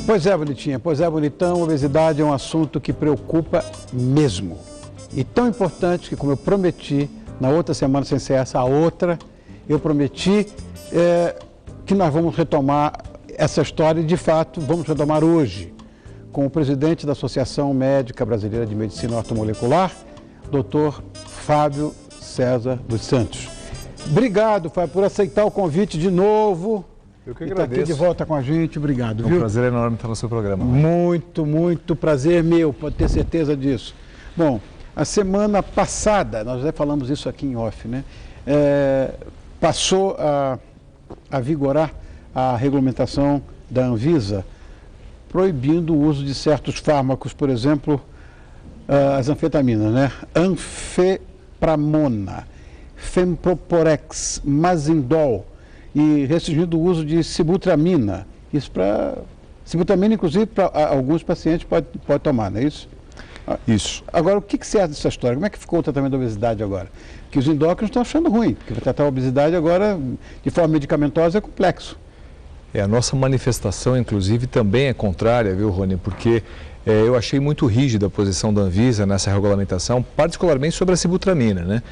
Pois é, Bonitinha, pois é, Bonitão, obesidade é um assunto que preocupa mesmo. E tão importante que, como eu prometi, na outra semana, sem ser essa, a outra, eu prometi que nós vamos retomar essa história e, de fato, vamos retomar hoje com o presidente da Associação Médica Brasileira de Medicina Ortomolecular, Dr. Fábio César dos Santos. Obrigado, Fábio, por aceitar o convite de novo. Eu que agradeço. Está aqui de volta com a gente, obrigado. É um prazer enorme estar no seu programa. Muito prazer meu, pode ter certeza disso. Bom, a semana passada, nós já falamos isso aqui em off, né? Passou a vigorar a regulamentação da Anvisa, proibindo o uso de certos fármacos, por exemplo, as anfetaminas, né? Anfepramona, Femproporex, Mazindol, e restringindo o uso de sibutramina. Isso para sibutramina, inclusive, para alguns pacientes pode tomar, não é isso? Isso. Agora, o que você acha dessa história? Como é que ficou o tratamento da obesidade agora? Que os endócrinos estão achando ruim, porque tratar a obesidade agora, de forma medicamentosa, é complexo. A nossa manifestação, inclusive, também é contrária, viu, Rony? Porque eu achei muito rígida a posição da Anvisa nessa regulamentação, particularmente sobre a sibutramina, né?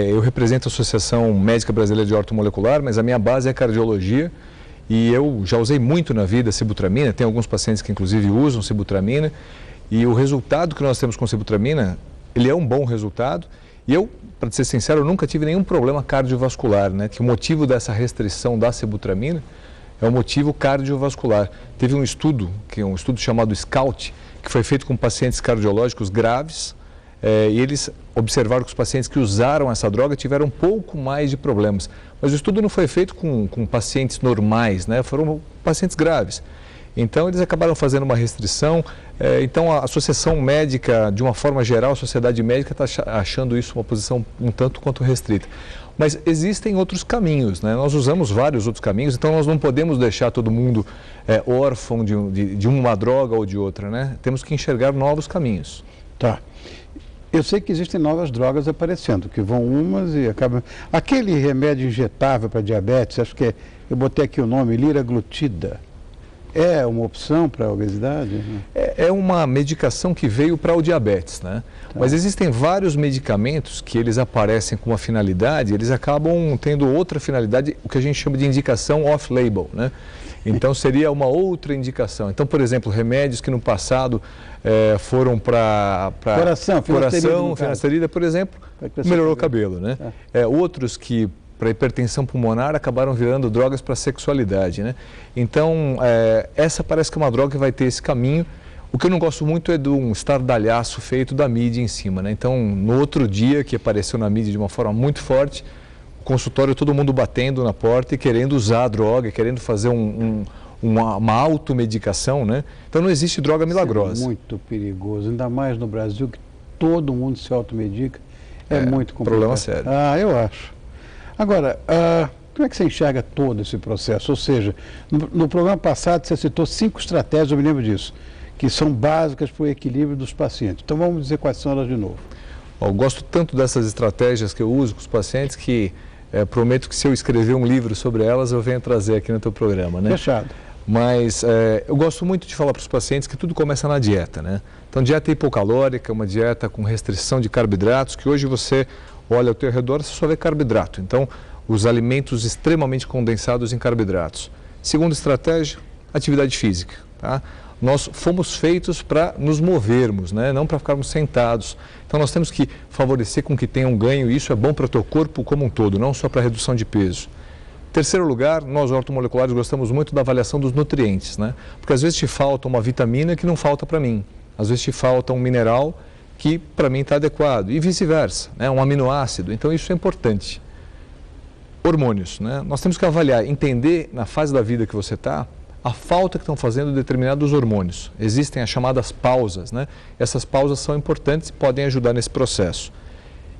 Eu represento a Associação Médica Brasileira de Ortomolecular, mas a minha base é cardiologia e eu já usei muito na vida sibutramina, tem alguns pacientes que inclusive usam sibutramina e o resultado que nós temos com sibutramina, ele é um bom resultado e eu, para ser sincero, eu nunca tive nenhum problema cardiovascular, né? Que o motivo dessa restrição da sibutramina é o motivo cardiovascular. Teve um estudo, que é um estudo chamado SCOUT, que foi feito com pacientes cardiológicos graves, e eles observaram que os pacientes que usaram essa droga tiveram um pouco mais de problemas. Mas o estudo não foi feito com pacientes normais, né? Foram pacientes graves. Então, eles acabaram fazendo uma restrição. Então, a Associação Médica, de uma forma geral, a Sociedade Médica está achando isso uma posição um tanto quanto restrita. Mas existem outros caminhos, né? Nós usamos vários outros caminhos, então nós não podemos deixar todo mundo órfão de uma droga ou de outra, né? Temos que enxergar novos caminhos. Tá. Eu sei que existem novas drogas aparecendo, que vão umas e acabam... Aquele remédio injetável para diabetes, acho que eu botei aqui o nome, liraglutida, é uma opção para a obesidade? É uma medicação que veio para o diabetes, né? Tá. Mas existem vários medicamentos que eles aparecem com uma finalidade, eles acabam tendo outra finalidade, o que a gente chama de indicação off-label, né? Então seria uma outra indicação. Então, por exemplo, remédios que no passado foram para coração, finasterida, por exemplo, melhorou o cabelo, né? Outros que para hipertensão pulmonar acabaram virando drogas para sexualidade, né? Então, essa parece que é uma droga que vai ter esse caminho. O que eu não gosto muito é de um estardalhaço feito da mídia em cima, né? Então, no outro dia que apareceu na mídia de uma forma muito forte, o consultório, todo mundo batendo na porta e querendo usar a droga, querendo fazer uma automedicação, né? Então, não existe droga milagrosa. Isso é muito perigoso, ainda mais no Brasil, que todo mundo se automedica. É muito complicado. Problema sério. Eu acho. Agora, como é que você enxerga todo esse processo? Ou seja, no programa passado você citou 5 estratégias, eu me lembro disso, que são básicas para o equilíbrio dos pacientes. Então vamos dizer quais são elas de novo. Eu gosto tanto dessas estratégias que eu uso com os pacientes que prometo que se eu escrever um livro sobre elas eu venho trazer aqui no teu programa, né? Fechado. Mas eu gosto muito de falar para os pacientes que tudo começa na dieta, né? Então, dieta hipocalórica, uma dieta com restrição de carboidratos, que hoje você olha ao teu redor, você só vê carboidrato. Então, os alimentos extremamente condensados em carboidratos. Segunda estratégia, atividade física, tá? Nós fomos feitos para nos movermos, né? Não para ficarmos sentados. Então, nós temos que favorecer com que tenha um ganho, e isso é bom para o teu corpo como um todo, não só para a redução de peso. Terceiro lugar, nós ortomoleculares gostamos muito da avaliação dos nutrientes, né? Porque às vezes te falta uma vitamina que não falta para mim. Às vezes te falta um mineral que para mim está adequado e vice-versa, né? Um aminoácido. Então isso é importante. Hormônios, né? Nós temos que avaliar, entender na fase da vida que você está, a falta que estão fazendo determinados hormônios. Existem as chamadas pausas, né? Essas pausas são importantes e podem ajudar nesse processo.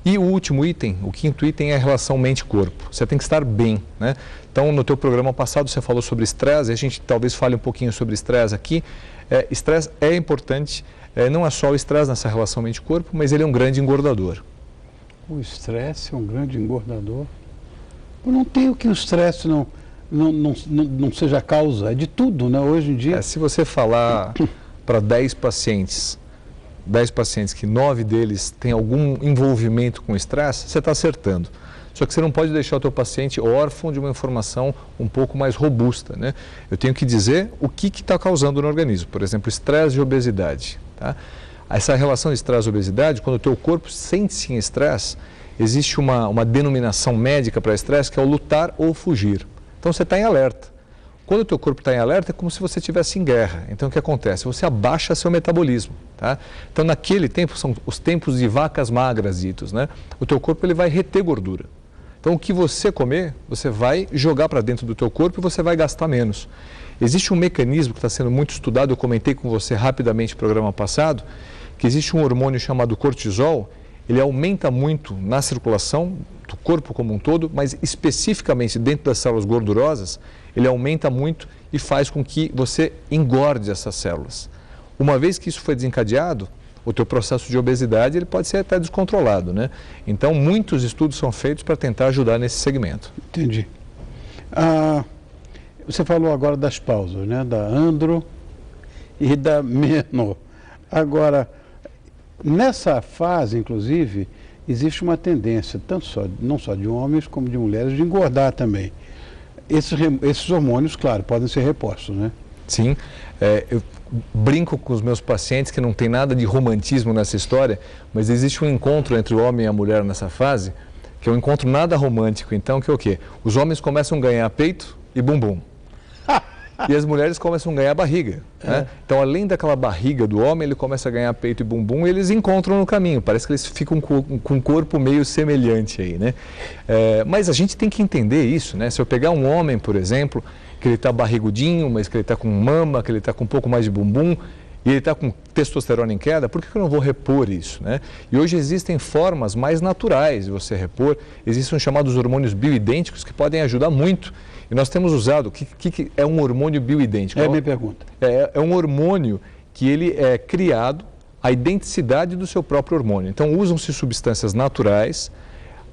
E o último item, o quinto item, é a relação mente-corpo. Você tem que estar bem, né? Então, no teu programa passado, você falou sobre estresse, a gente talvez fale um pouquinho sobre estresse aqui. Estresse é importante, não é só o estresse nessa relação mente-corpo, mas ele é um grande engordador. O estresse é um grande engordador? Eu não tenho que o estresse não seja a causa, é de tudo, né? Hoje em dia... Se você falar para 10 pacientes que 9 deles têm algum envolvimento com estresse, você está acertando. Só que você não pode deixar o teu paciente órfão de uma informação um pouco mais robusta, né? Eu tenho que dizer o que está causando no organismo. Por exemplo, estresse e obesidade. Tá? Essa relação de estresse e obesidade, quando o teu corpo sente-se em estresse, existe uma denominação médica para estresse que é o lutar ou fugir. Então você está em alerta. Quando o teu corpo está em alerta, é como se você estivesse em guerra. Então o que acontece? Você abaixa seu metabolismo. Tá? Então naquele tempo, são os tempos de vacas magras ditos, né? O teu corpo ele vai reter gordura. Então, o que você comer, você vai jogar para dentro do teu corpo e você vai gastar menos. Existe um mecanismo que está sendo muito estudado, eu comentei com você rapidamente no programa passado, que existe um hormônio chamado cortisol, ele aumenta muito na circulação do corpo como um todo, mas especificamente dentro das células gordurosas, ele aumenta muito e faz com que você engorde essas células. Uma vez que isso foi desencadeado, o teu processo de obesidade ele pode ser até descontrolado, né? Então, muitos estudos são feitos para tentar ajudar nesse segmento. Entendi. Você falou agora das pausas, né? Da andro e da meno. Agora, nessa fase, inclusive, existe uma tendência, não só de homens como de mulheres, de engordar também. Esses hormônios, claro, podem ser repostos, né? Sim. Eu brinco com os meus pacientes que não tem nada de romantismo nessa história, mas existe um encontro entre o homem e a mulher nessa fase, que é um encontro nada romântico. Então, que é o quê? Os homens começam a ganhar peito e bumbum. E as mulheres começam a ganhar barriga. Né? Então, além daquela barriga do homem, ele começa a ganhar peito e bumbum e eles encontram no caminho. Parece que eles ficam com um corpo meio semelhante aí, né? Mas a gente tem que entender isso, né? Se eu pegar um homem, por exemplo, que ele está barrigudinho, mas que ele está com mama, que ele está com um pouco mais de bumbum, e ele está com testosterona em queda, por que eu não vou repor isso, né? E hoje existem formas mais naturais de você repor, existem os chamados hormônios bioidênticos que podem ajudar muito. E nós temos usado, o que é um hormônio bioidêntico? É a minha pergunta. É um hormônio que ele é criado à identicidade do seu próprio hormônio. Então usam-se substâncias naturais.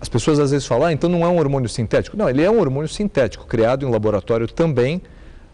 As pessoas às vezes falam, então não é um hormônio sintético. Não, ele é um hormônio sintético, criado em laboratório também,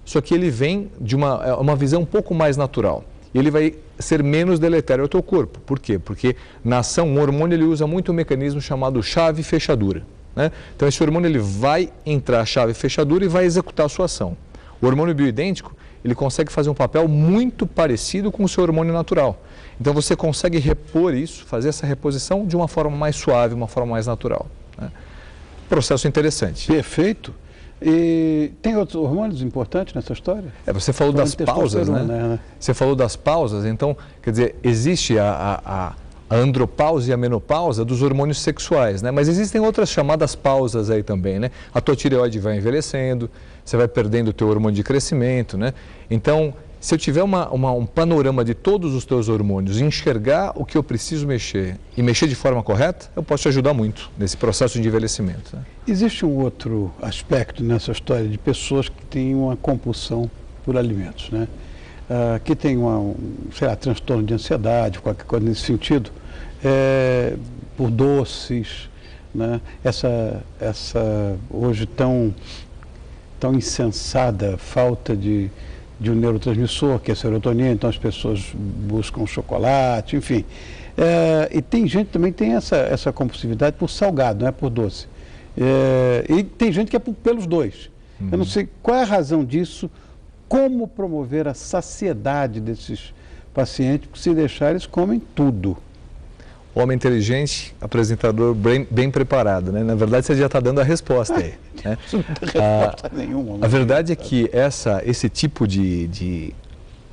só que ele vem de uma visão um pouco mais natural. E ele vai ser menos deletério ao teu corpo. Por quê? Porque na ação, um hormônio ele usa muito um mecanismo chamado chave-fechadura. Né? Então esse hormônio ele vai entrar chave-fechadura e vai executar a sua ação. O hormônio bioidêntico, ele consegue fazer um papel muito parecido com o seu hormônio natural. Então você consegue repor isso, fazer essa reposição de uma forma mais suave, uma forma mais natural. Né? Processo interessante. Perfeito. E tem outros hormônios importantes nessa história? Você falou das pausas, né? Você falou das pausas, então, quer dizer, existe a andropausa e a menopausa dos hormônios sexuais, né? Mas existem outras chamadas pausas aí também, né? A tua tireoide vai envelhecendo, você vai perdendo o teu hormônio de crescimento, né? Então, se eu tiver um panorama de todos os teus hormônios, enxergar o que eu preciso mexer e mexer de forma correta, eu posso te ajudar muito nesse processo de envelhecimento. Né? Existe um outro aspecto nessa história de pessoas que têm uma compulsão por alimentos, né? Que tem transtorno de ansiedade, qualquer coisa nesse sentido, por doces, né? Essa hoje tão insensada falta de um neurotransmissor, que é a serotonina, então as pessoas buscam chocolate, enfim. E tem gente também que tem essa compulsividade por salgado, não é por doce. E tem gente que é pelos dois. Uhum. Eu não sei qual é a razão disso, como promover a saciedade desses pacientes, porque se deixar eles comem tudo. Homem inteligente, apresentador bem preparado, né? Na verdade, você já está dando a resposta aí. Né? Não tem resposta nenhuma. A verdade é que esse tipo de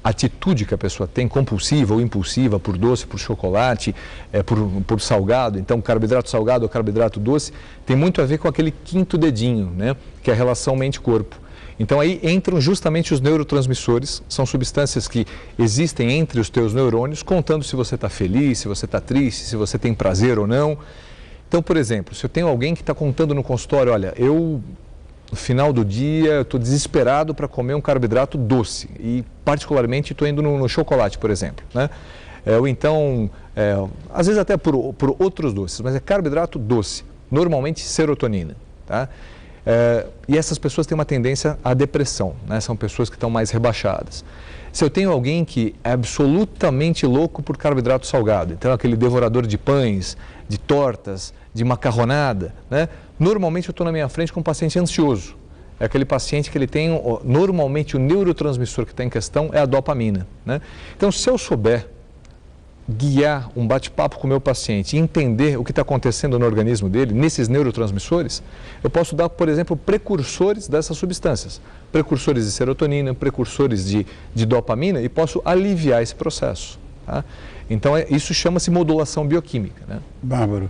atitude que a pessoa tem, compulsiva ou impulsiva, por doce, por chocolate, por salgado, então carboidrato salgado ou carboidrato doce, tem muito a ver com aquele quinto dedinho, né? Que é a relação mente-corpo. Então aí entram justamente os neurotransmissores, são substâncias que existem entre os teus neurônios, contando se você está feliz, se você está triste, se você tem prazer ou não. Então, por exemplo, se eu tenho alguém que está contando no consultório, olha, no final do dia estou desesperado para comer um carboidrato doce e particularmente estou indo no chocolate, por exemplo, né? Ou então, às vezes até por outros doces, mas é carboidrato doce, normalmente serotonina, tá? E essas pessoas têm uma tendência à depressão, né? São pessoas que estão mais rebaixadas. Se eu tenho alguém que é absolutamente louco por carboidrato salgado, então aquele devorador de pães, de tortas, de macarronada, né? Normalmente eu estou na minha frente com um paciente ansioso. É aquele paciente que ele tem, normalmente o neurotransmissor que está em questão é a dopamina, né? Então, se eu souber guiar um bate-papo com o meu paciente e entender o que está acontecendo no organismo dele, nesses neurotransmissores, eu posso dar, por exemplo, precursores dessas substâncias, precursores de serotonina, precursores de dopamina, e posso aliviar esse processo, tá? Então, isso chama-se modulação bioquímica, né? Bárbaro.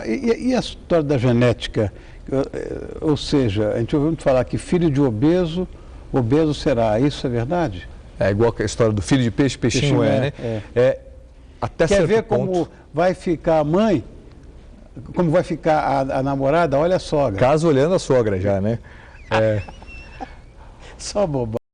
E a história da genética? Ou seja, a gente ouviu muito falar que filho de obeso, obeso será. Isso é verdade? É igual a história do filho de peixe, peixinho né? Até Quer ver ponto, como vai ficar a mãe, como vai ficar a namorada? Olha a sogra. Caso olhando a sogra já, né? Só bobagem.